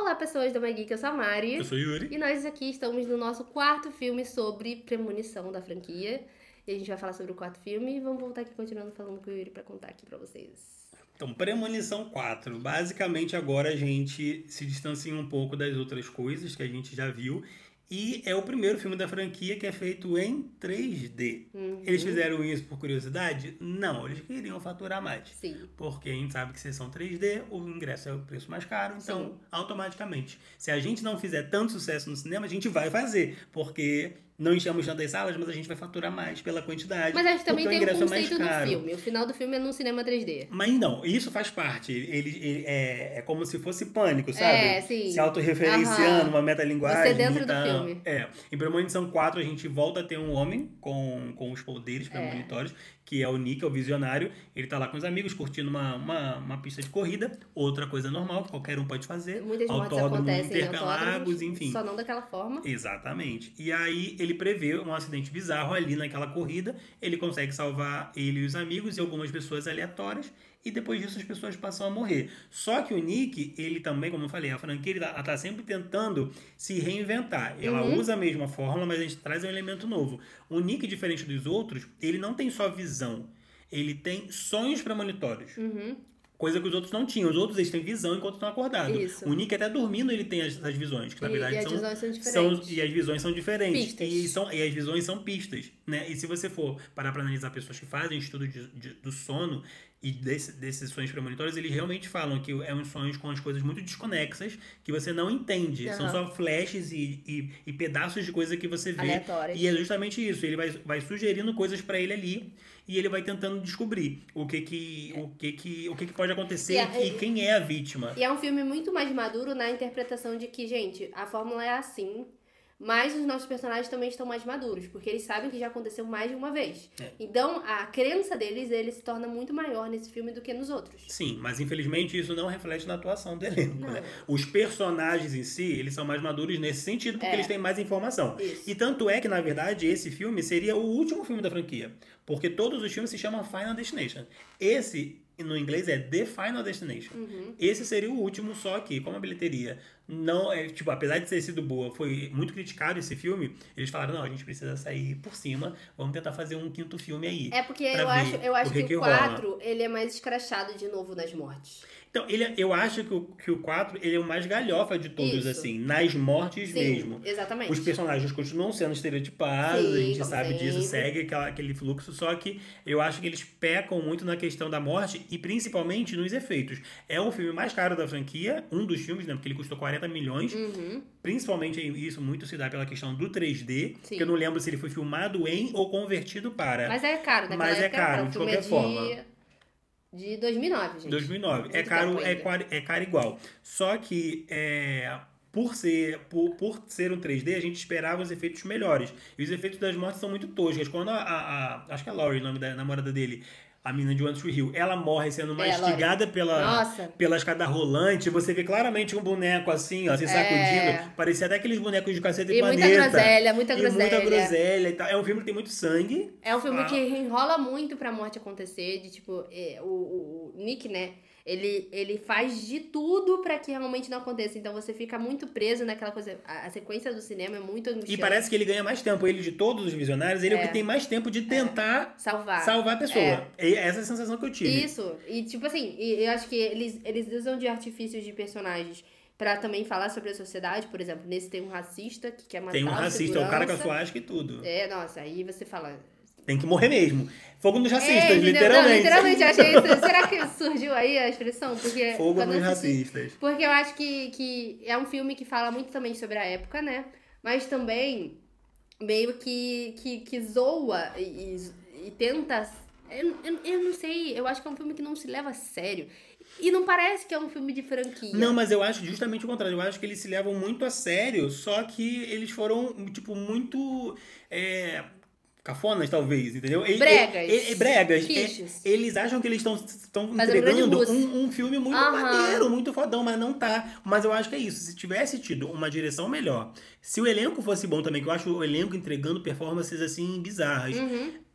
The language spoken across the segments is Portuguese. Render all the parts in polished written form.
Olá, pessoas do Magui, que eu sou a Mari. Eu sou o Yuri. E nós aqui estamos no nosso quarto filme sobre premonição da franquia. E a gente vai falar sobre o quarto filme e vamos voltar aqui continuando falando com o Yuri pra contar aqui pra vocês. Então, Premonição 4. Basicamente, agora a gente se distancia um pouco das outras coisas que a gente já viu. E é o primeiro filme da franquia que é feito em 3D. Eles fizeram isso por curiosidade? Não, eles queriam faturar mais. Sim. Porque a gente sabe que sessão 3D, o ingresso é o preço mais caro, então, Sim. automaticamente. Se a gente não fizer tanto sucesso no cinema, a gente vai fazer. Porque não enchemos tantas salas, mas a gente vai faturar mais pela quantidade. Mas a gente também porque tem o um ingresso é mais conceito do caro. filme. O final do filme é num cinema 3D. Mas não, isso faz parte. Ele é como se fosse Pânico, sabe? É, sim. Se autorreferenciando, Aham. uma metalinguagem. Você dentro e do tal. filme. Em Premonição 4, a gente volta a ter um homem com os poderes premonitórios, que é o Nick, é o visionário. Ele tá lá com os amigos, curtindo uma pista de corrida. Outra coisa normal, que qualquer um pode fazer. Muitas mortes Autódromo, acontecem em Interlagos, autódromos, enfim. só não daquela forma. Exatamente. E aí ele prevê um acidente bizarro ali naquela corrida. Ele consegue salvar ele e os amigos e algumas pessoas aleatórias. E depois disso as pessoas passam a morrer. Só que o Nick, ele também, como eu falei, a franquia ele tá sempre tentando se reinventar. Ela usa a mesma fórmula, mas a gente traz um elemento novo. O Nick, diferente dos outros, ele não tem só visão. Ele tem sonhos premonitórios. Coisa que os outros não tinham. Os outros eles têm visão enquanto estão acordados. Isso. O Nick até dormindo ele tem as visões, que na verdade E as são, visões são diferentes. e as visões são diferentes. Pistas. E as visões são pistas, né? E se você for parar para analisar pessoas que fazem estudo do sono e desses sonhos premonitórios, eles realmente falam que é uns sonhos com as coisas muito desconexas que você não entende. São só flashes e pedaços de coisa que você vê. Aleatórias. E é justamente isso. Ele vai sugerindo coisas para ele ali e ele vai tentando descobrir o que pode acontecer e quem é a vítima. E é um filme muito mais maduro na interpretação de que, gente, a fórmula é assim, mas os nossos personagens também estão mais maduros, porque eles sabem que já aconteceu mais de uma vez. Então, a crença deles se torna muito maior nesse filme do que nos outros. Sim, mas infelizmente isso não reflete na atuação do elenco, né? Os personagens em si, eles são mais maduros nesse sentido, porque eles têm mais informação. Isso. E tanto é que, na verdade, esse filme seria o último filme da franquia, porque todos os filmes se chamam Final Destination. Esse, no inglês, é The Final Destination. Esse seria o último, só que, como a bilheteria não é, tipo, apesar de ter sido boa, foi muito criticado esse filme, eles falaram, não, a gente precisa sair por cima, vamos tentar fazer um quinto filme aí. É porque pra eu acho ver que o rola. 4, ele é mais escrachado de novo nas mortes. Então, eu acho que o 4 ele é o mais galhofa de todos, Isso. assim, nas mortes Sim, mesmo. exatamente. Os personagens continuam sendo estereotipados, Sim, a gente como sabe disso, sempre. segue aquele fluxo, só que eu acho que eles pecam muito na questão da morte e principalmente nos efeitos. É o filme mais caro da franquia, um dos filmes, né, porque ele custou 40 milhões, principalmente isso muito se dá pela questão do 3D, Sim. que eu não lembro se ele foi filmado em ou convertido para. Mas é caro, né? Mas é caro, de qualquer forma. De 2009, gente. 2009. Muito É caro, tempo ainda. é caro igual. Só que por ser um 3D, a gente esperava os efeitos melhores. E os efeitos das mortes são muito toscas. Quando acho que é a Laurie, o nome da namorada dele, a menina de One Tree Hill, ela morre sendo mastigada pela escada rolante, você vê claramente um boneco assim, ó, se sacudindo. Parecia até aqueles bonecos de Cacete e Planeta. Muita E muita groselha e tal. É um filme que tem muito sangue. É um filme que enrola muito pra morte acontecer, de tipo, o Nick, né? Ele faz de tudo pra que realmente não aconteça. Então você fica muito preso naquela coisa. A sequência do cinema é muito angustiante. E parece que ele ganha mais tempo. Ele, de todos os visionários, ele é o que tem mais tempo de tentar salvar a pessoa. É essa a sensação que eu tive. Isso. E tipo assim, eu acho que eles usam de artifícios de personagens pra também falar sobre a sociedade. Por exemplo, nesse tem um racista que quer matar Tem um o racista, é o cara com a segurança. suástica e tudo. Nossa, aí você fala... Tem que morrer mesmo. Fogo nos racistas, entendeu? literalmente. Não, literalmente, eu achei isso. Será que surgiu aí a expressão? Porque Fogo quando nos eu assisti- racistas. Porque eu acho que é um filme que fala muito também sobre a época, né? Mas também meio que zoa e tenta... Eu não sei, eu acho que é um filme que não se leva a sério. E não parece que é um filme de franquia. Não, mas eu acho justamente o contrário. Eu acho que eles se levam muito a sério, só que eles foram, tipo, muito... cafonas, talvez, entendeu? Bregas. Bregas. Quiches. Eles acham que eles estão Fazendo entregando grande um filme muito maneiro, muito fodão, mas não tá. Mas eu acho que é isso. Se tivesse tido uma direção melhor, se o elenco fosse bom também, que eu acho o elenco entregando performances assim bizarras,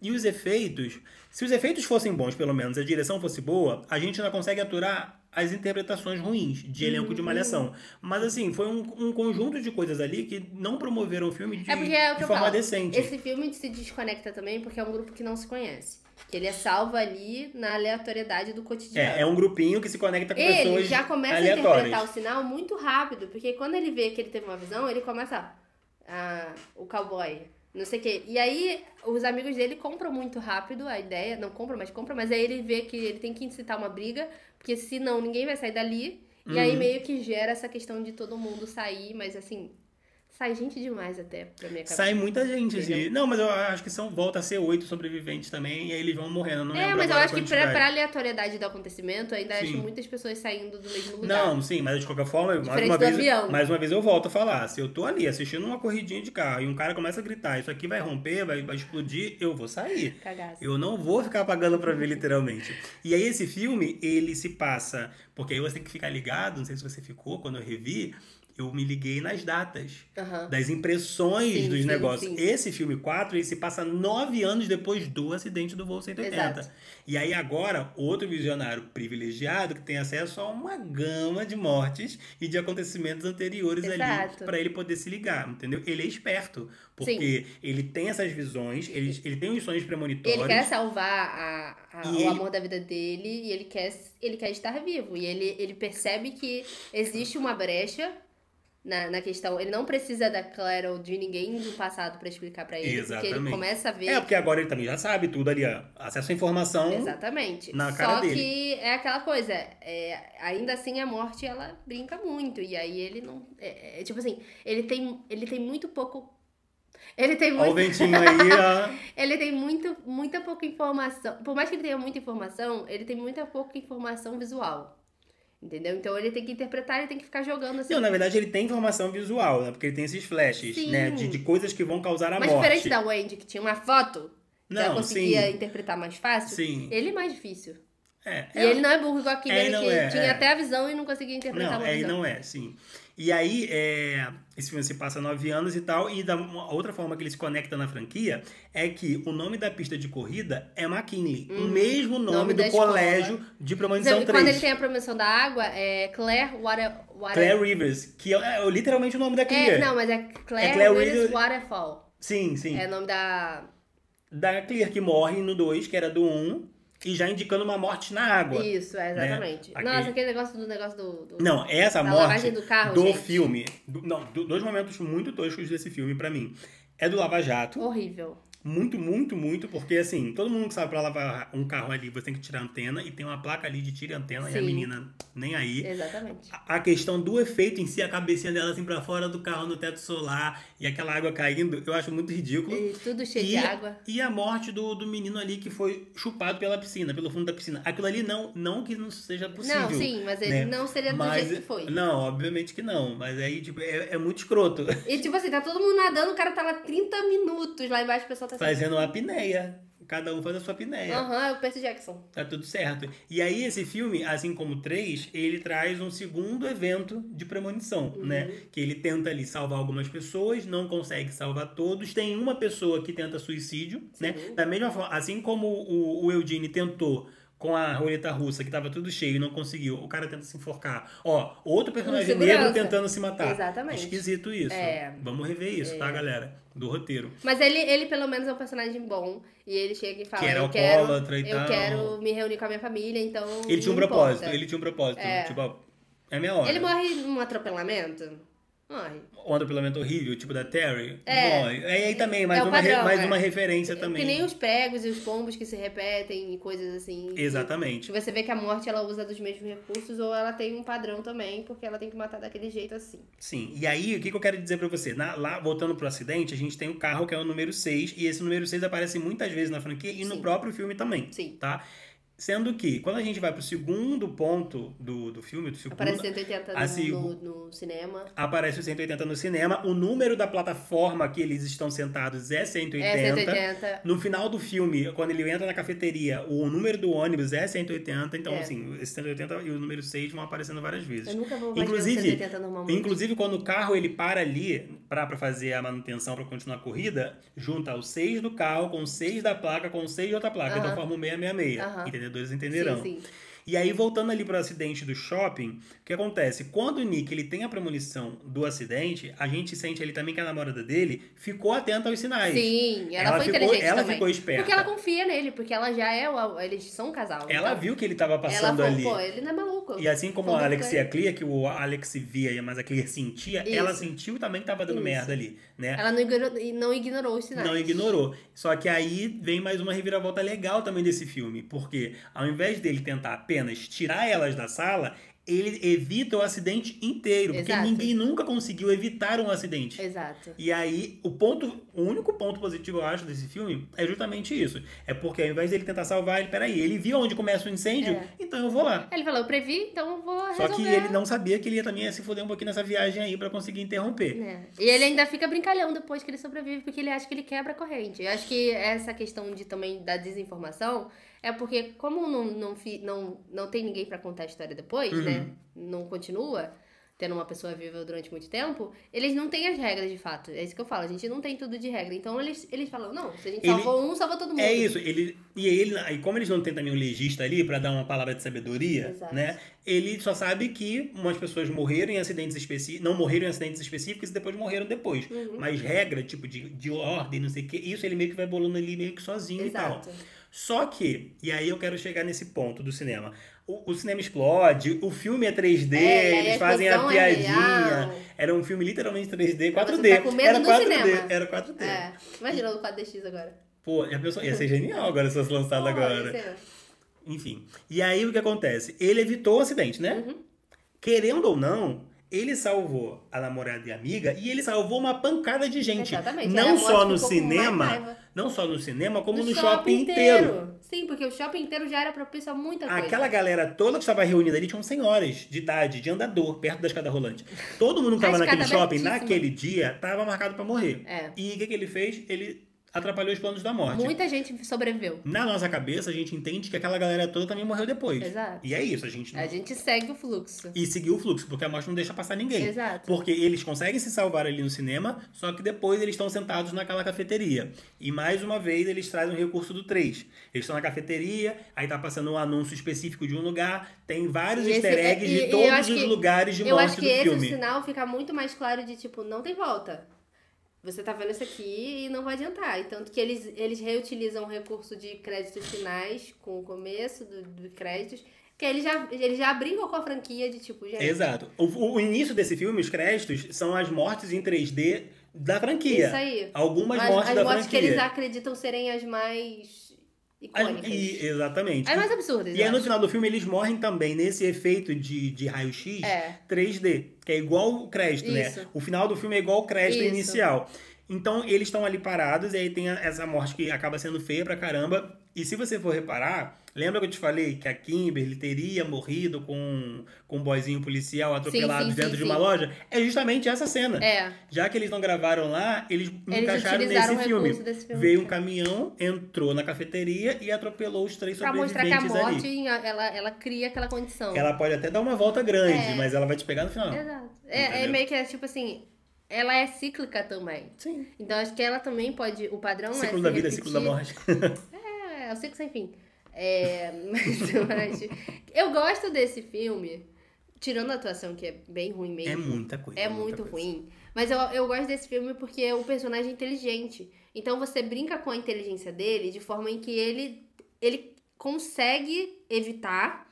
E os efeitos, se os efeitos fossem bons, pelo menos, a direção fosse boa, a gente não consegue aturar as interpretações ruins de elenco de Malhação. Mas, assim, foi um conjunto de coisas ali que não promoveram o filme de, porque é o que de eu forma falo. decente. Esse filme se desconecta também porque é um grupo que não se conhece. Que ele é salvo ali na aleatoriedade do cotidiano. É um grupinho que se conecta com pessoas Ele já começa aleatórias. a interpretar o sinal muito rápido, porque quando ele vê que ele teve uma visão, ele começa o cowboy, não sei o quê. E aí, os amigos dele compram muito rápido a ideia, não compram, mas aí ele vê que ele tem que incitar uma briga, porque senão ninguém vai sair dali. E aí meio que gera essa questão de todo mundo sair, mas assim, sai gente demais até pra minha cabeça. Sai muita gente, assim. Entendeu? Não, mas eu acho que volta a ser 8 sobreviventes também, e aí eles vão morrendo. Não lembro Mas eu agora acho a que quantidade. pra aleatoriedade do acontecimento, ainda Sim. acho muitas pessoas saindo do mesmo lugar. Não, sim, mas de qualquer forma, Diferente do avião. mais uma vez eu volto a falar. Se eu tô ali assistindo uma corridinha de carro e um cara começa a gritar, isso aqui vai romper, vai explodir, eu vou sair. Cagaço. Eu não vou ficar pagando pra ver, literalmente. E aí esse filme, ele se passa... Porque aí você tem que ficar ligado, não sei se você ficou, quando eu revi, eu me liguei nas datas. Aham. Das impressões dos sim, negócios. sim. Esse filme 4, ele se passa 9 anos depois do acidente do voo 180. Exato. E aí agora, outro visionário privilegiado que tem acesso a uma gama de mortes e de acontecimentos anteriores ali Exato. para ele poder se ligar, entendeu? Ele é esperto, porque ele tem essas visões, ele tem os sonhos premonitórios. Ele quer salvar E o amor da vida dele e ele quer estar vivo. E ele percebe que existe uma brecha na questão. Ele não precisa da Claire ou de ninguém do passado pra explicar pra ele. Exatamente. Porque ele começa a ver... Porque agora ele também já sabe tudo ali, ó. Acesso à informação. Exatamente. Na cara Só dele. que é aquela coisa, ainda assim a morte, ela brinca muito. E aí ele não... tipo assim, ele tem muito pouco... Ele tem Olha o muito... ventinho aí, ó. Ele tem muita pouca informação. Por mais que ele tenha muita informação, ele tem muita pouca informação visual. Entendeu? Então ele tem que interpretar, ele tem que ficar jogando assim. Não, na verdade ele tem informação visual, né? Porque ele tem esses flashes, Sim. né? De coisas que vão causar a Mas morte. diferente da Wendy, que tinha uma foto, que ela Não, conseguia sim. interpretar mais fácil, Sim. ele é mais difícil. E ele não é burro igual a Kimberly, não que é, tinha até a visão e não conseguia interpretar uma visão. Não é, sim. E aí, esse filme se passa 9 anos e tal, e uma outra forma que ele se conecta na franquia é que o nome da pista de corrida é McKinley, o mesmo nome do colégio de Premonição 3. Quando ele tem a promissão da água, é Claire Claire Rivers, que é literalmente o nome da Claire. Não, mas é Claire Rivers Rivers Waterfall. Sim. É o nome da Claire, que morre no 2, que era do 1, e já indicando uma morte na água. Isso, exatamente. Né? Nossa, aquele negócio do... Não, essa da morte lavagem do carro, do gente. filme... dois momentos muito toscos desse filme pra mim. É do Lava Jato. Horrível. Muito, muito, muito, porque assim, todo mundo que sabe pra lavar um carro ali, você tem que tirar a antena e tem uma placa ali de tire a antena e a Sim. menina nem aí. Exatamente. A questão do efeito em si, a cabecinha dela assim pra fora do carro no teto solar e aquela água caindo, eu acho muito ridículo. E tudo cheio de água. E a morte do menino ali que foi chupado pela piscina, pelo fundo da piscina. Aquilo ali não que não seja possível. Não, sim, mas ele não seria do jeito que foi. Não, obviamente que não. Mas aí, tipo, é muito escroto. E tipo assim, tá todo mundo nadando, o cara tá lá 30 minutos lá embaixo, o pessoal tá Fazendo uma apneia. Cada um faz a sua apneia. É o Percy Jackson. Tá tudo certo. E aí esse filme, assim como o 3, ele traz um segundo evento de premonição, né? Que ele tenta ali salvar algumas pessoas, não consegue salvar todos. Tem uma pessoa que tenta suicídio, né? Da mesma forma, assim como o Eugene tentou com a roleta russa, que tava tudo cheio e não conseguiu, o cara tenta se enforcar. Outro personagem negro tentando se matar. Exatamente. Esquisito isso. Vamos rever isso, tá, galera? Do roteiro. Mas ele pelo menos é um personagem bom. E ele chega e fala, que era alcoólatra e tal. Eu quero me reunir com a minha família, então Ele tinha um propósito. Tipo, é minha hora. Ele morre num atropelamento? Morre. Um atropelamento horrível, tipo da Terry. Morre. Aí também, mais uma referência também. Que nem os pregos e os pombos que se repetem e coisas assim. Exatamente. Que você vê que a morte ela usa dos mesmos recursos ou ela tem um padrão também, porque ela tem que matar daquele jeito assim. Sim. E aí, o que eu quero dizer pra você? Lá, voltando pro acidente, a gente tem o carro que é o número 6, e esse número 6 aparece muitas vezes na franquia e no próprio filme também. Sim. Tá? Sendo que, quando a gente vai pro segundo ponto do filme, aparece 180 no cinema. Aparece o 180 no cinema. O número da plataforma que eles estão sentados é 180. É 180. No final do filme, quando ele entra na cafeteria, o número do ônibus é 180. Então, assim, esse 180 e o número 6 vão aparecendo várias vezes. Eu nunca vou mais ver o 180 normalmente. Inclusive, quando o carro ele para ali, pra fazer a manutenção, pra continuar a corrida, junta os 6 do carro com 6 da placa com 6 de outra placa. Então forma um 666. Entendedores entenderão. Sim. E aí, voltando ali pro acidente do shopping, o que acontece? Quando o Nick ele tem a premonição do acidente, a gente sente ali também que a namorada dele ficou atenta aos sinais. Sim, ela foi inteligente ela também. ficou esperta. Porque ela confia nele, porque ela já é eles são um casal. Ela então, viu que ele tava passando ela falou, ali. pô, ele não é maluco. E assim como a Alex e a Clear, que o Alex via, mas a Clear sentia, ela sentiu também que tava dando merda ali, né? Ela não ignorou os sinais. Não ignorou. Só que aí vem mais uma reviravolta legal também desse filme, porque ao invés dele tentar apenas tirar elas da sala, ele evita o acidente inteiro, porque ninguém nunca conseguiu evitar um acidente. Exato. E aí, o único ponto positivo, eu acho, desse filme é justamente isso. É porque ao invés dele tentar salvar, ele viu onde começa o incêndio, então eu vou lá. Ele falou, eu previ, então eu vou resolver. Só que ele não sabia que ele ia também se foder um pouquinho nessa viagem aí pra conseguir interromper. E ele ainda fica brincalhão depois que ele sobrevive, porque ele acha que ele quebra a corrente. Eu acho que essa questão também da desinformação é porque, como não tem ninguém pra contar a história depois, né? Não continua tendo uma pessoa viva durante muito tempo, eles não têm as regras de fato. É isso que eu falo, a gente não tem tudo de regra. Então eles falam, não, se a gente salvou salva todo mundo. É isso, e como eles não têm também um legista ali pra dar uma palavra de sabedoria, né? Ele só sabe que umas pessoas morreram em acidentes específicos, não morreram em acidentes específicos e depois morreram depois. Mas regra, tipo, de ordem, não sei o que, isso ele meio que vai bolando ali meio que sozinho e tal. Só que, e aí eu quero chegar nesse ponto do cinema. O cinema explode, o filme é 3D, eles fazem a piadinha. Era um filme literalmente 3D, 4D. Tá com medo era no 4D, cinema. era 4D. Imagina o 4DX agora. Pô, já pensou? Ia ser genial agora se fosse lançado agora. Enfim. E aí o que acontece? Ele evitou o acidente, né? Querendo ou não, ele salvou a namorada e a amiga e ele salvou uma pancada de gente. Exatamente. Não só no cinema, não só no cinema, como no shopping inteiro. Sim, porque o shopping inteiro já era propício a muita coisa. Aquela galera toda que estava reunida ali tinham senhoras de idade, de andador, perto da escada rolante. Todo mundo que estava naquele shopping, naquele dia, estava marcado para morrer. E o que ele fez? Ele atrapalhou os planos da morte. Muita gente sobreviveu. Na nossa cabeça, a gente entende que aquela galera toda também morreu depois. Exato. E é isso, a gente segue o fluxo. E seguiu o fluxo, porque a morte não deixa passar ninguém. Exato. Porque eles conseguem se salvar ali no cinema, só que depois eles estão sentados naquela cafeteria. E mais uma vez eles trazem o recurso do 3. Eles estão na cafeteria, aí tá passando um anúncio específico de um lugar, tem vários easter eggs de todos os lugares de morte do filme. Eu acho que esse sinal fica muito mais claro de tipo, não tem volta. Você tá vendo isso aqui e não vai adiantar. E tanto que eles reutilizam o recurso de créditos finais com o começo do créditos, que eles já brincam com a franquia de tipo, gente... Exato. O início desse filme, os créditos, são as mortes em 3D da franquia. Isso aí. Algumas mortes da franquia. As mortes que eles acreditam serem as mais... icônicas. Exatamente. É mais absurdo. E aí no final do filme eles morrem também nesse efeito de raio-x 3D, que é igual o crédito, né? O final do filme é igual o crédito inicial. Então eles estão ali parados e aí tem essa morte que acaba sendo feia pra caramba. E se você for reparar, lembra que eu te falei que a Kimberly teria morrido com um boyzinho policial atropelado dentro de uma loja? É justamente essa cena. Já que eles não gravaram lá, eles encaixaram nesse filme. Veio um caminhão, entrou na cafeteria e atropelou os 3 sobreviventes ali. Pra mostrar que a morte, ela cria aquela condição. Ela pode até dar uma volta grande, mas ela vai te pegar no final. Exato. É meio que tipo assim... Ela é cíclica também. Sim. Então acho que ela também pode... O padrão ciclo da vida, ciclo da morte. É o ciclo sem fim. Mas eu gosto desse filme, tirando a atuação, que é bem ruim mesmo. É muita coisa. É muito ruim. Mas eu gosto desse filme porque o personagem é inteligente. Então você brinca com a inteligência dele de forma em que ele consegue evitar,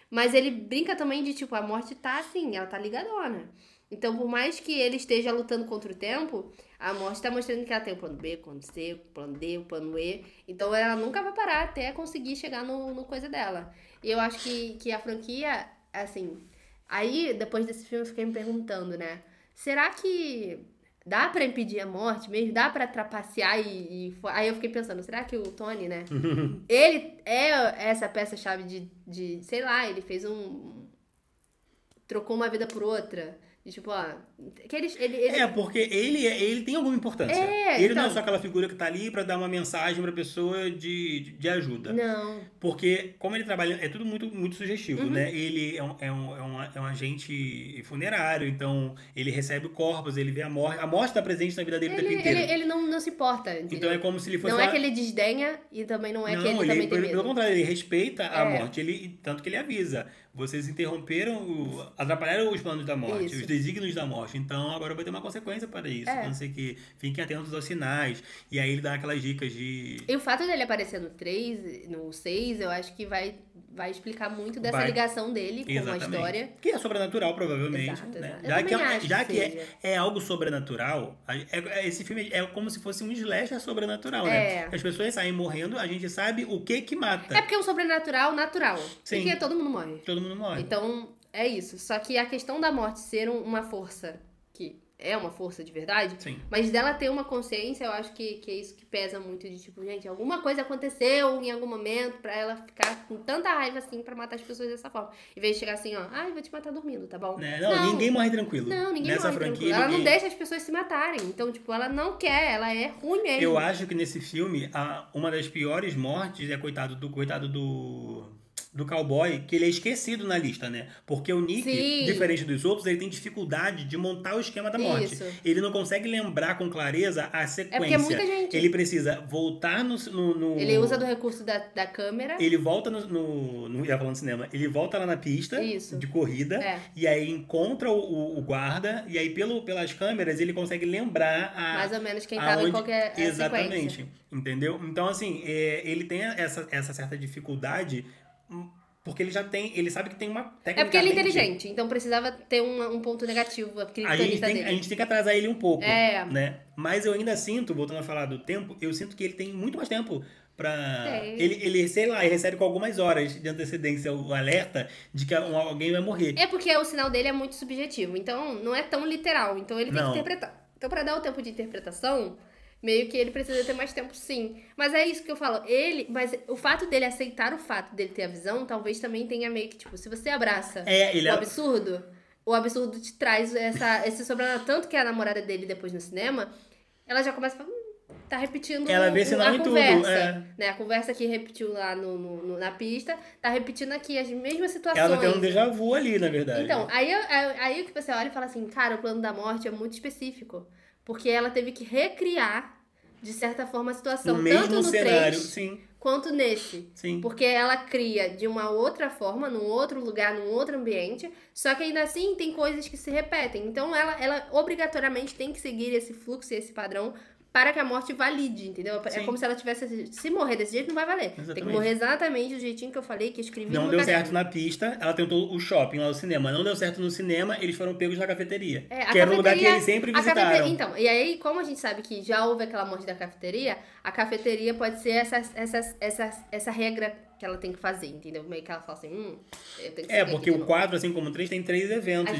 mas ele brinca também de, tipo, a morte tá assim, ela tá ligadona. Então, por mais que ele esteja lutando contra o tempo, a morte tá mostrando que ela tem o plano B, o plano C, o plano D, o plano E. Então, ela nunca vai parar até conseguir chegar no coisa dela. E eu acho que a franquia, assim... Aí, depois desse filme, eu fiquei me perguntando, né? Será que dá pra impedir a morte mesmo? Dá pra trapacear Aí eu fiquei pensando, será que o Tony, né? Ele é essa peça-chave de... Sei lá, ele fez trocou uma vida por outra... E, tipo, que ele... É, porque ele tem alguma importância. Ele não é então... só aquela figura que tá ali pra dar uma mensagem pra pessoa de ajuda. Não. Porque, como ele trabalha, é tudo muito, muito sugestivo, né? Ele é um agente funerário, então ele recebe corpos, ele vê a morte. A morte tá presente na vida dele o tempo inteiro. Ele não se importa, entendeu? Então é como se ele fosse Não é que ele desdenha e também não é que ele também tem medo. Pelo contrário, ele respeita a morte. Tanto que ele avisa. Vocês atrapalharam os planos da morte, os desígnios da morte. Então agora vai ter uma consequência para isso. Não sei que fiquem atentos aos sinais. E aí ele dá aquelas dicas de... E o fato dele aparecer no 3, no 6, eu acho que vai explicar muito dessa ligação dele com a história. Que é sobrenatural, provavelmente. Exato, né? exato. Já que é algo sobrenatural, esse filme é como se fosse um slasher sobrenatural, né? As pessoas saem morrendo, a gente sabe o que mata. É porque é um sobrenatural natural. Sim. Porque todo mundo morre. Todo mundo morre. Então, é isso. Só que a questão da morte ser uma força que é uma força de verdade, Sim. mas dela ter uma consciência, eu acho que é isso que pesa muito, de tipo, gente, alguma coisa aconteceu em algum momento pra ela ficar com tanta raiva assim pra matar as pessoas dessa forma. Em vez de chegar assim, vou te matar dormindo, tá bom? Não, ninguém morre tranquilo. Não, ninguém Nessa morre franquia, tranquilo. Ela não deixa as pessoas se matarem. Então, tipo, ela não quer, ela é ruim mesmo. Eu acho que nesse filme, uma das piores mortes é coitado do cowboy, que ele é esquecido na lista, né? Porque o Nick, diferente dos outros, ele tem dificuldade de montar o esquema da morte. Isso. Ele não consegue lembrar com clareza a sequência. É porque muita gente... Ele precisa voltar no... Ele usa do recurso da câmera. Ele volta ia falando cinema. Ele volta lá na pista de corrida. E aí encontra o guarda. E aí, pelas câmeras, ele consegue lembrar mais ou menos quem tava em qualquer exatamente. Sequência. Entendeu? Então, assim, ele tem essa certa dificuldade... Porque ele sabe que tem uma técnica. É porque ele é inteligente, então precisava ter um ponto negativo. A gente tem que atrasar ele um pouco, né? Mas eu ainda sinto, voltando a falar do tempo, eu sinto que ele tem muito mais tempo pra... Ele, sei lá, ele recebe com algumas horas de antecedência o alerta de que alguém vai morrer. É porque o sinal dele é muito subjetivo, então não é tão literal. Então ele tem que interpretar. Então pra dar o tempo de interpretação... Meio que ele precisa ter mais tempo, sim. Mas é isso que eu falo. Mas o fato dele aceitar o fato dele ter a visão, talvez também tenha meio que, tipo, se você abraça o absurdo te traz esse sobrenatural. Tanto que a namorada dele, depois no cinema, ela já começa a falar, tá repetindo ela vê sinal em conversa. Tudo, né? A conversa que repetiu lá na pista, tá repetindo aqui as mesmas situações. Ela tem um déjà vu ali, na verdade. Então, aí que você olha e fala assim, cara, o plano da morte é muito específico. Porque ela teve que recriar, de certa forma, a situação. O mesmo tanto no cenário, 3, sim. quanto nesse. Sim. Porque ela cria de uma outra forma, num outro lugar, num outro ambiente. Só que ainda assim tem coisas que se repetem. Então ela obrigatoriamente tem que seguir esse fluxo e esse padrão para que a morte valide, entendeu? Sim. É como se ela tivesse... Se morrer desse jeito, não vai valer. Exatamente. Tem que morrer exatamente do jeitinho que eu falei, que eu escrevi no Não deu certo na pista, ela tentou o shopping lá no cinema. Não deu certo no cinema, eles foram pegos na cafeteria. Que era o lugar que eles sempre visitaram. Então, e aí, como a gente sabe que já houve aquela morte da cafeteria, a cafeteria pode ser essa regra que ela tem que fazer, entendeu? Meio que ela fala assim, eu tenho que porque o 4, assim como o 3, tem 3 eventos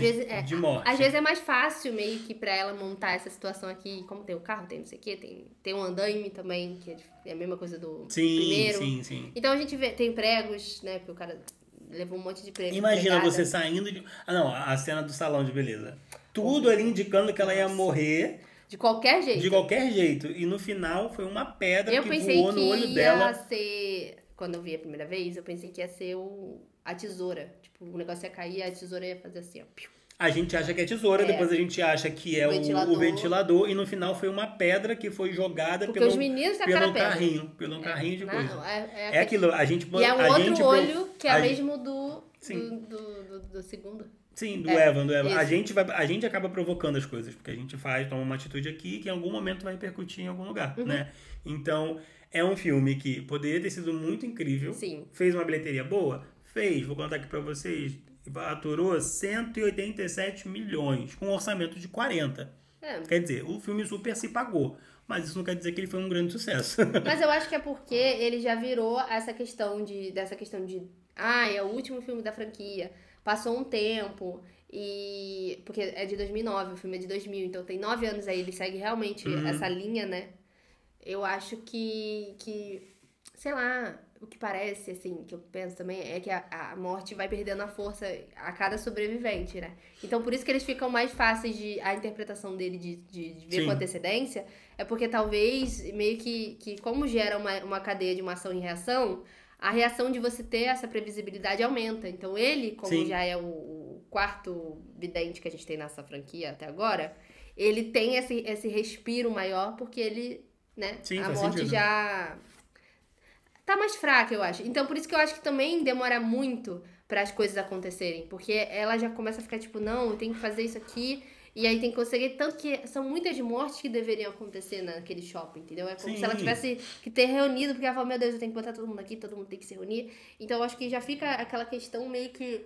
de morte. Às vezes é mais fácil meio que pra ela montar essa situação aqui, como tem o carro, tem não sei o quê, tem um andaime também, que é a mesma coisa do primeiro. Sim. Então a gente vê, tem pregos, né, porque o cara levou um monte de prego. Imagina você saindo de... a cena do salão de beleza. Tudo ali indicando que ela ia morrer... De qualquer jeito. De qualquer jeito. E no final foi uma pedra que voou no olho dela. Eu pensei que ia ser... Quando eu vi a primeira vez, eu pensei que ia ser a tesoura. Tipo, o negócio ia cair, a tesoura ia fazer assim, ó. A gente acha que é tesoura, depois a gente acha que é o ventilador. E no final foi uma pedra que foi jogada pelo carrinho. Pelo carrinho de coisa. É aquilo, a gente... E é um outro olho que é mesmo do segundo. Sim, do Evan. A gente acaba provocando as coisas, porque a gente toma uma atitude aqui que em algum momento vai repercutir em algum lugar, né? Então, é um filme que poderia ter sido muito incrível. Sim. Fez uma bilheteria boa? Fez. Vou contar aqui pra vocês. Aturou 187 milhões, com um orçamento de 40. Quer dizer, o filme super se pagou. Mas isso não quer dizer que ele foi um grande sucesso. Mas eu acho que é porque ele já virou dessa questão de... é o último filme da franquia. Passou um tempo, porque é de 2009, o filme é de 2000, então tem 9 anos aí, ele segue realmente essa linha, né? Eu acho que sei lá, o que parece, assim, que eu penso também, é que a morte vai perdendo a força a cada sobrevivente, né? Então, por isso que eles ficam mais fáceis a interpretação dele de ver Sim. com antecedência, é porque talvez, meio que como gera uma cadeia de uma ação e reação, a reação de você ter essa previsibilidade aumenta. Então, ele, como Sim. já é o quarto vidente que a gente tem nessa franquia até agora, ele tem esse respiro maior, porque ele, né, Sim, a faz morte sentido. já tá mais fraca, eu acho. Então, por isso que eu acho que também demora muito para as coisas acontecerem. Porque ela já começa a ficar tipo, não, eu tenho que fazer isso aqui. E aí tem que conseguir. Tanto que são muitas mortes que deveriam acontecer naquele shopping, entendeu? É como Sim. se ela tivesse que ter reunido, porque ela fala, meu Deus, eu tenho que botar todo mundo aqui, todo mundo tem que se reunir. Então, eu acho que já fica aquela questão meio que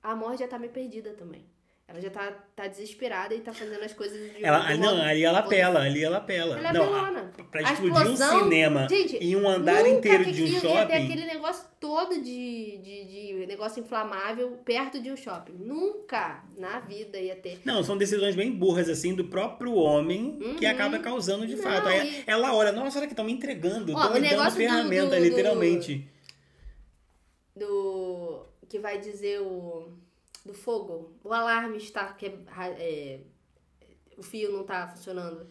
a morte já tá meio perdida também. Ela já tá desesperada e tá fazendo as coisas de Ela, um não, modo- ali ela apela, ali ela apela. Ela é Não, apelona. pra A explodir um explosão, cinema gente, e um andar nunca inteiro que de um aquilo ia ter shopping. aquele negócio todo de negócio inflamável perto de um shopping. Nunca na vida ia ter. Não, são decisões bem burras, assim, do próprio homem que acaba causando de Não, fato. Aí e- ela olha, nossa, olha que estão me entregando, Ó, estão o me dando negócio ferramenta, literalmente. do que vai dizer do fogo. O alarme está o fio não tá funcionando.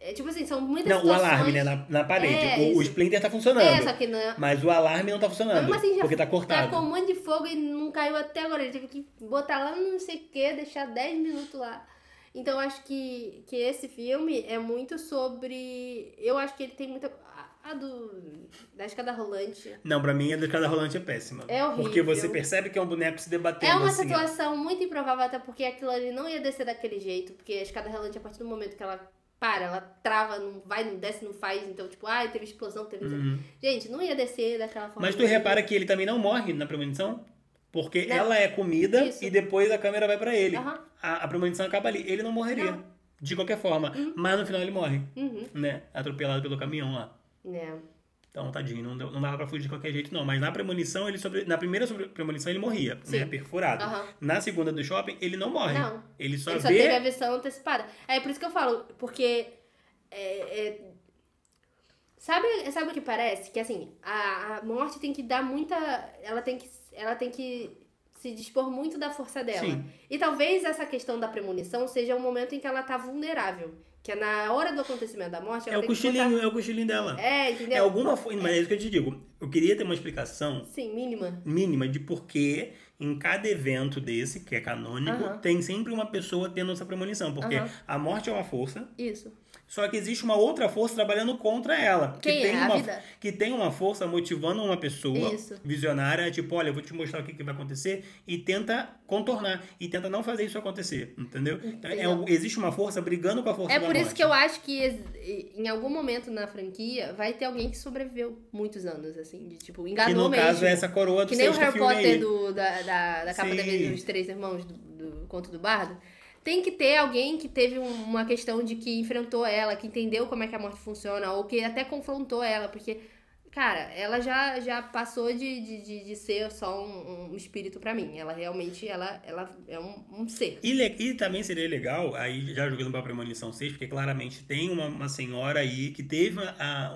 É tipo assim, são muitas Não, o situações. alarme, né, na parede. É, O isso. splinter tá funcionando. Só que não. Mas o alarme não tá funcionando, Mas assim, já porque tá cortado. com um monte de fogo e não caiu até agora. Ele teve que botar lá no não sei o que, deixar 10 minutos lá. Então eu acho que esse filme é muito sobre. Eu acho que ele tem muita. Da escada rolante. Não, pra mim a escada rolante é péssima. É horrível. Porque você percebe que é um boneco se debatendo É uma assim. situação muito improvável, até porque aquilo ali não ia descer daquele jeito. Porque a escada rolante, a partir do momento que ela para, ela trava, não vai, não desce, não faz. Então, tipo, teve explosão, teve. Gente, não ia descer daquela forma. Mas tu repara que ele também não morre na premonição? Porque Não. ela é comida Isso. e depois a câmera vai pra ele. Aham. A premonição acaba ali. Ele não morreria. Não. De qualquer forma. Mas no final ele morre. Uhum. Né? Atropelado pelo caminhão lá. É. Então, tadinho, não dava pra fugir de qualquer jeito, não. Mas na premonição, na primeira premonição, ele morria, né? Perfurado. Aham. Na segunda do shopping, ele não morre. Não. Ele só Ele vê. só teve a visão antecipada. É por isso que eu falo, porque. Sabe o que parece? Que assim, a morte tem que dar muita. Ela tem que se dispor muito da força dela. Sim. E talvez essa questão da premonição seja um momento em que ela tá vulnerável. Que é na hora do acontecimento da morte. É ela o tem que botar- cochilinho, é o cochilinho dela. entendeu? É alguma forma. Mas é isso que eu te digo. Eu queria ter uma explicação Sim, mínima. mínima de por que em cada evento desse, que é canônico, Aham. tem sempre uma pessoa tendo essa premonição. Porque Aham. a morte é uma força, Isso. só que existe uma outra força trabalhando contra ela. Quem é? A vida? Que tem uma força motivando uma pessoa Isso. visionária, tipo, olha, eu vou te mostrar o que vai acontecer, e tenta contornar, e tenta não fazer isso acontecer, entendeu? Existe uma força brigando com a força É da por morte. isso que eu acho que em algum momento na franquia vai ter alguém que sobreviveu muitos anos, assim, de tipo, Que enganou no mesmo. caso é essa coroa do Que nem o sexto Harry filme Potter aí. da capa da Sim. vez dos Três Irmãos, do Conto do Bardo. Tem que ter alguém que teve uma questão de que enfrentou ela, que entendeu como é que a morte funciona, ou que até confrontou ela, porque, cara, ela já passou de ser só um espírito pra mim. Ela realmente, ela é um ser. E também seria legal, aí já jogando pra Premonição 6, porque claramente tem uma senhora aí que teve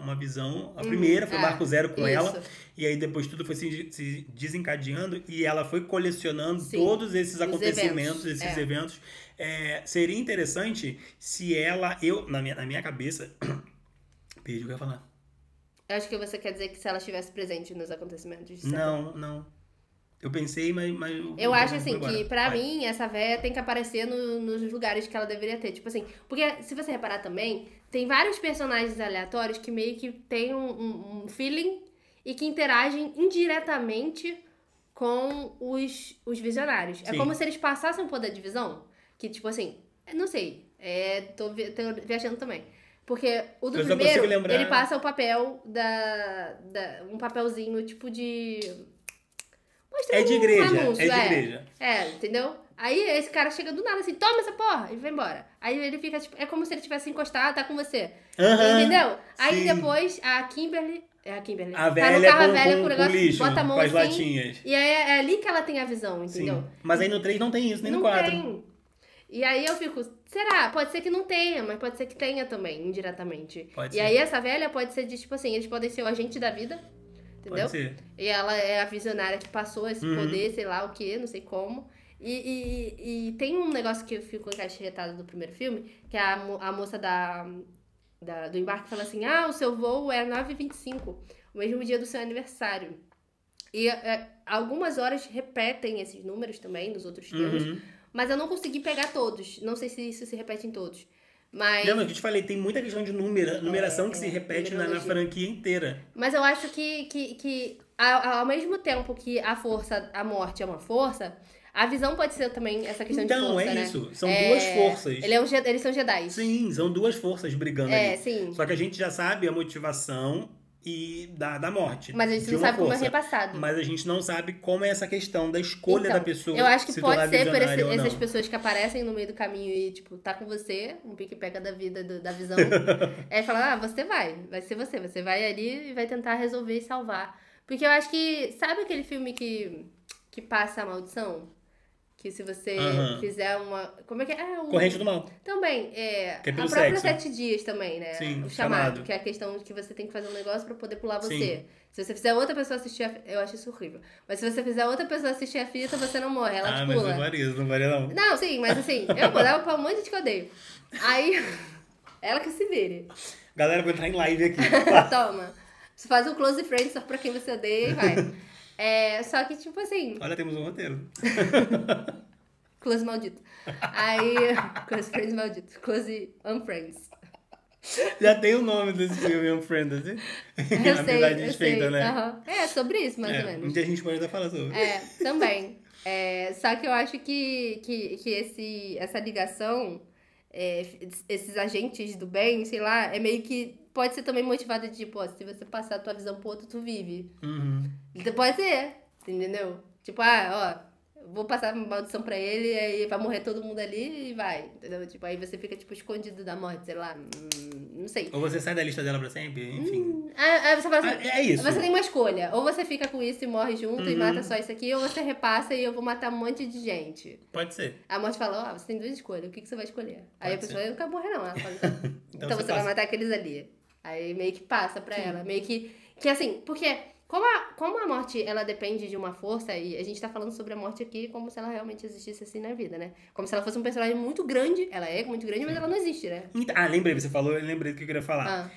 uma visão, a primeira foi Marco Zero com isso. ela, e aí depois tudo foi se desencadeando e ela foi colecionando Sim, todos esses os acontecimentos, eventos, esses eventos. Seria interessante se ela, na minha cabeça, perdi o que eu ia falar. Eu acho que você quer dizer que se ela estivesse presente nos acontecimentos. Não. Eu pensei, mas Eu acho assim foi que, embora. pra Vai. mim, essa véia tem que aparecer nos lugares que ela deveria ter. Tipo assim, porque se você reparar também, tem vários personagens aleatórios que meio que tem um feeling e que interagem indiretamente com os visionários. Sim. É como se eles passassem um poder de visão. Que, tipo assim, não sei. Tô viajando também. Porque o do Eu só primeiro, consigo lembrar- ele passa o papel um papelzinho tipo de... Mostrando É de igreja, um anúncio, é de igreja. Entendeu? Aí esse cara chega do nada assim, toma essa porra, e vai embora. Aí ele fica, tipo, é como se ele tivesse encostado, tá com você. Aham, Entendeu? Aí sim. depois a Kimberly. É a Kimberly. A tá velha no carro, a com- velha com com o negócio, lixo, bota a mão com as assim. latinhas. E aí é ali que ela tem a visão, entendeu? Sim. Mas aí no 3 não tem isso, nem no 4. Tem. E aí eu fico, será? Pode ser que não tenha, mas pode ser que tenha também, indiretamente. Pode e ser. aí essa velha pode ser de, tipo assim, eles podem ser o agente da vida, entendeu? Pode ser. E ela é a visionária que passou esse Uhum. poder, sei lá o que, não sei como. E tem um negócio que eu fico encaixetada do primeiro filme, que é a moça do embarque fala assim, o seu voo é 9h25, o mesmo dia do seu aniversário. E algumas horas repetem esses números também, nos outros filmes, Uhum. mas eu não consegui pegar todos. Não sei se isso se repete em todos. Mas, Lembra que eu te falei, tem muita questão de numeração que se repete na numerologia. franquia inteira. mas eu acho que ao mesmo tempo que a morte é uma força, a visão pode ser também essa questão de Então, força, é né? isso. São duas forças. Eles são Jedi. Sim, são duas forças brigando ali. Sim. Só que a gente já sabe a motivação da morte. Mas a gente de não uma sabe como é força. repassado. Mas a gente não sabe como é essa questão da escolha Então, da pessoa. eu acho que se pode tornar ser por visionária ou não. essas pessoas que aparecem no meio do caminho e, tipo, tá com você, um pique-pega da vida, da visão. Aí fala, você vai ser você. Você vai ali e vai tentar resolver e salvar. Porque eu acho que, sabe aquele filme que passa a maldição? Que se você Aham. fizer uma... Como é que é? Corrente do mal. Também, Que é pelo a própria sexo. 7 dias também, né? Sim, o chamado. chamado. Que é a questão de que você tem que fazer um negócio pra poder pular você. Sim. Se você fizer outra pessoa assistir eu acho isso horrível. Mas se você fizer outra pessoa assistir a fita, você não morre, ela te Mas pula. não varia não. Não, sim, mas assim, eu vou dar pra um monte de que eu odeio. Aí, ela que se vire. Galera, vou entrar em live aqui. Toma. Você faz um close friend só pra quem você odeia e vai. Só que, tipo assim, Olha, temos um roteiro. close maldito. Aí, close friends maldito. Close unfriends. Já tem o nome desse filme, Unfriend, assim? Eu sei, Amizade eu desfeita, sei. né? Aham. É, sobre isso, mais ou Um menos. dia a gente pode até falar sobre. Também. Só que eu acho que essa ligação, esses agentes do bem, sei lá, é meio que pode ser também motivada de, tipo, se você passar a tua visão pro outro, tu vive. Uhum. Então pode ser, entendeu? Tipo, vou passar uma maldição pra ele, aí vai morrer todo mundo ali e vai, entendeu? Tipo, aí você fica, tipo, escondido da morte, sei lá, não sei. Ou você sai da lista dela pra sempre, enfim. Aí você fala assim, É isso. você tem uma escolha, ou você fica com isso e morre junto e mata só isso aqui, ou você repassa e eu vou matar um monte de gente. Pode ser. A morte fala, você tem duas escolhas, o que você vai escolher? Aí a Pode pessoa, eu não quero morrer não. Ela fala, então você você vai passa. matar aqueles ali. Aí meio que passa pra ela, meio que assim, porque como a morte, ela depende de uma força, e a gente tá falando sobre a morte aqui como se ela realmente existisse assim na vida, né? Como se ela fosse um personagem muito grande, ela é muito grande, mas ela não existe, né? Lembrei, você falou, eu lembrei do que eu queria falar. Ah,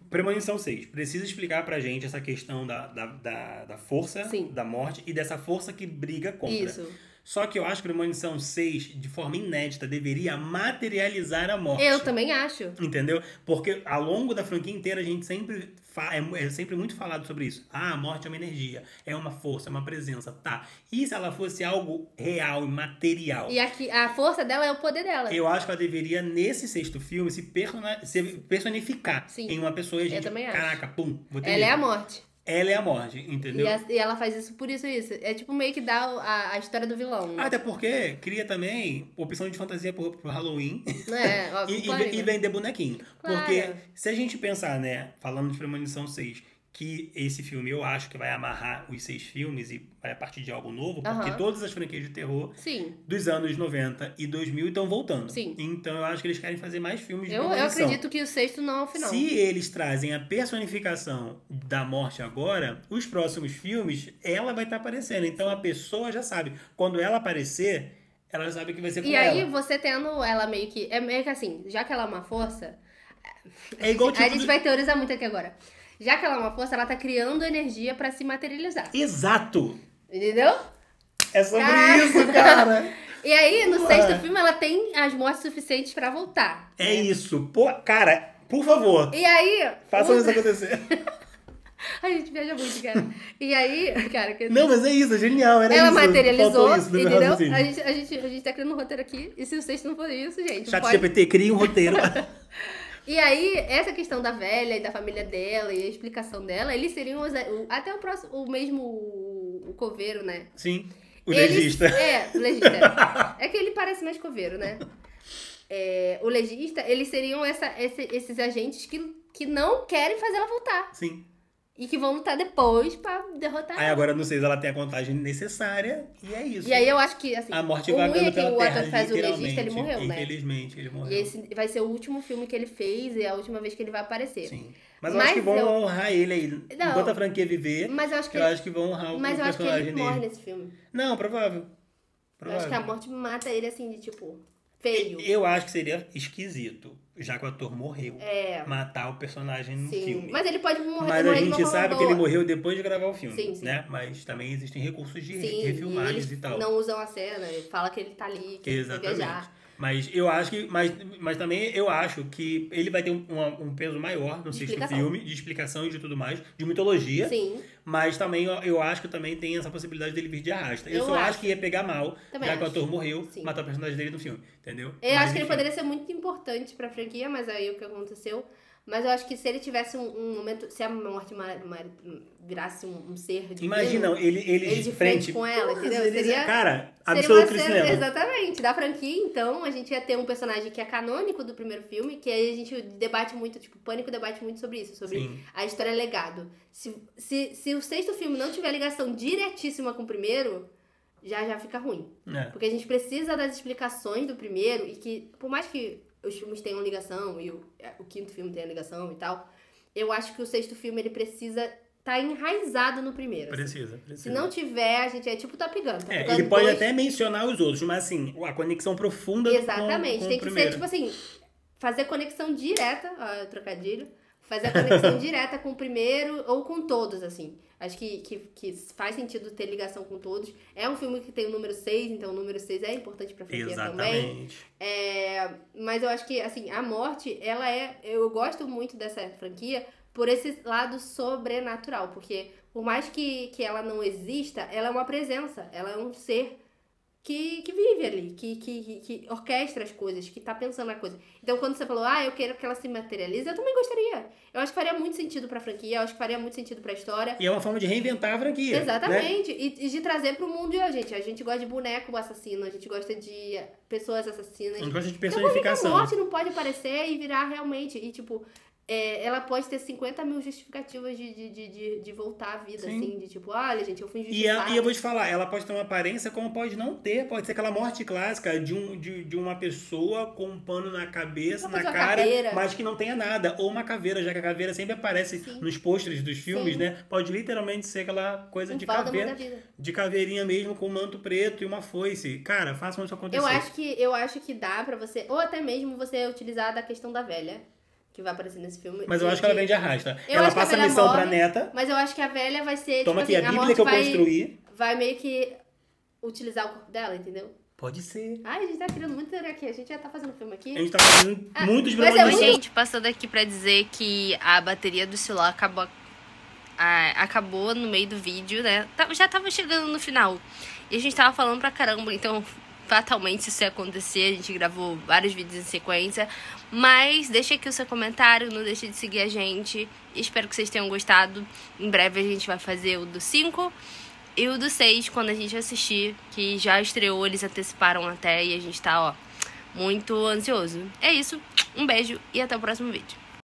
Premonição 6. Precisa explicar pra gente essa questão da força, Sim. da morte e dessa força que briga contra. isso. Só que eu acho que Premonição 6, de forma inédita, deveria materializar a morte. Eu também acho. Entendeu? Porque ao longo da franquia inteira a gente sempre é sempre muito falado sobre isso. A morte é uma energia, é uma força, é uma presença, tá. E se ela fosse algo real e material? E aqui, a força dela é o poder dela. Eu acho que ela deveria, nesse sexto filme, se personificar Sim. em uma pessoa e a gente, também acho. caraca, pum, vou ter Ela é a medo. morte. Ela é a morte, entendeu? E ela faz isso por isso. É tipo meio que dá a história do vilão. Né? Até porque cria também opção de fantasia pro Halloween. Ó, E vender bonequinho. Claro. Porque se a gente pensar, né, falando de Premonição 6, que esse filme eu acho que vai amarrar os 6 filmes e vai partir de algo novo, porque Aham. todas as franquias de terror Sim. dos anos 90 e 2000 estão voltando. Sim. Então eu acho que eles querem fazer mais filmes de Eu premonição. acredito que o sexto não é o final. Se eles trazem a personificação da morte agora, os próximos filmes, ela vai estar aparecendo. Então a pessoa já sabe. Quando ela aparecer, ela já sabe que vai ser com E ela. aí, você tendo ela meio que... É meio que assim, já que ela é uma força... É igual a tipo gente vai teorizar muito aqui agora. Já que ela é uma força, ela tá criando energia pra se materializar. Exato! Entendeu? É sobre Caraca. isso, cara! E aí, no Ué. sexto filme, ela tem as mortes suficientes pra voltar. É isso. Pô, cara, por favor, E aí... façam isso acontecer. A gente viaja muito, cara. E aí, cara... Que... Não, mas é isso, é genial. Era ela isso. materializou, Faltou isso no meu entendeu? raciocínio. A gente tá criando um roteiro aqui. E se o sexto não for isso, gente... Chat pode... GPT, cria um roteiro. E aí, essa questão da velha e da família dela e a explicação dela, eles seriam até o próximo, o coveiro, né? Sim, o legista. O legista. É que ele parece mais coveiro, né? O legista, eles seriam esses agentes que não querem fazer ela voltar. Sim. e que vão lutar depois pra derrotar Aí ela. agora no 6 ela tem a contagem necessária e é isso. E aí eu acho que, assim, A morte o ruim vagando é que pela o terra, ator que faz o legista, ele literalmente. morreu, né? Infelizmente, ele morreu. E esse vai ser o último filme que ele fez e é a última vez que ele vai aparecer. Sim. Mas eu acho que vão honrar ele aí. Não, Enquanto a franquia viver, mas eu acho que, vão honrar o mas eu acho que personagem ele dele. morre nesse filme. Não, provável. Eu acho que a morte mata ele, assim, de tipo, feio. Eu acho que seria esquisito, já que o ator morreu, É. matar o personagem no Sim. filme. Mas ele pode morrer. Mas a morrer de gente uma forma sabe que boa. ele morreu depois de gravar o filme, Sim, sim. né? Mas também existem recursos de Sim, refilmagens e e tal. não usam a cena, ele fala que ele tá ali, que ele vai Exatamente. viajar. Mas eu acho que. Mas também eu acho que ele vai ter um peso maior no De sexto explicação. filme, de explicação e de tudo mais, de mitologia. Sim. Mas também eu acho que também tem essa possibilidade dele vir de arrasta. Eu Eu só acho acho. que ia pegar mal, Também já que o acho. ator morreu, Sim. matar o personagem dele no filme. Entendeu? Eu Mas, acho que ele enfim. poderia ser muito importante pra franquia, mas aí o que aconteceu. Mas eu acho que se ele tivesse um momento. Se a morte virasse um ser divino, Imagina, ele de frente com ela, entendeu? Seria- Cara, seria absoluto uma cena- cinema. Exatamente. Da franquia, então, a gente ia ter um personagem que é canônico do primeiro filme, que aí a gente debate muito, tipo, Pânico debate muito sobre isso, sobre Sim. a história legado. Se o sexto filme não tiver ligação diretíssima com o primeiro, já fica ruim. É. Porque a gente precisa das explicações do primeiro e que, por mais que os filmes tenham ligação e o quinto filme tenha ligação e tal, eu acho que o sexto filme ele precisa estar enraizado no primeiro. assim. Precisa. Se não tiver, a gente é tipo Top Gun. Top Gun Ele pode 2, até mencionar os outros, mas assim, a conexão profunda exatamente. com Tem o que ser, primeiro. tipo assim, fazer conexão direta, ó, trocadilho, fazer a conexão direta com o primeiro ou com todos, assim. Acho que faz sentido ter ligação com todos. É um filme que tem o número 6, então o número 6 é importante pra franquia também. Exatamente. Mas eu acho que, assim, a morte, ela é... Eu gosto muito dessa franquia por esse lado sobrenatural. Porque, por mais que ela não exista, ela é uma presença. Ela é um ser que vive ali, que orquestra as coisas, que tá pensando na coisa. Então, quando você falou, eu quero que ela se materialize, eu também gostaria. Eu acho que faria muito sentido pra franquia, eu acho que faria muito sentido pra história. E é uma forma de reinventar a franquia. Né? Exatamente. E de trazer pro mundo de hoje, gente. A gente gosta de boneco assassino, a gente gosta de pessoas assassinas. A gente gosta de Então, por que a personificação. morte não pode aparecer e virar realmente? E, tipo, ela pode ter 50 mil justificativas de voltar à vida, Sim. assim. De tipo, olha, gente, eu fui E injustiçada. eu vou te falar, ela pode ter uma aparência como pode não ter. Pode ser aquela morte clássica de uma pessoa com um pano na cabeça, Uma na pessoa cara, caveira. mas que não tenha nada. Ou uma caveira, já que a caveira sempre aparece Sim. nos pôsteres dos filmes, Sim. né? Pode literalmente ser aquela coisa Um de Voldemort caveira. da vida. De caveirinha mesmo, com um manto preto e uma foice. Cara, façam isso acontecer. Eu acho que dá pra você, ou até mesmo você utilizar da questão da velha, que vai aparecer nesse filme. Mas eu acho que ela vem de arrasta. Eu Ela acho que a passa a velha missão pra morre, neta. Mas eu acho que a velha vai ser, Toma tipo aqui assim, a a Bíblia morte que eu construí. vai meio que utilizar o corpo dela, entendeu? Pode ser. Ai, a gente tá criando muito teoria aqui. A gente já tá fazendo filme aqui. A gente tá fazendo muitos mas é programas. muito- Gente, passando aqui pra dizer que a bateria do celular acabou no meio do vídeo, né? Já tava chegando no final. E a gente tava falando pra caramba, então fatalmente se isso ia acontecer. A gente gravou vários vídeos em sequência. Mas deixa aqui o seu comentário, não deixe de seguir a gente. Espero que vocês tenham gostado. Em breve a gente vai fazer o do 5 e o do 6 quando a gente assistir, que já estreou, eles anteciparam até e a gente tá, muito ansioso. É isso, um beijo e até o próximo vídeo.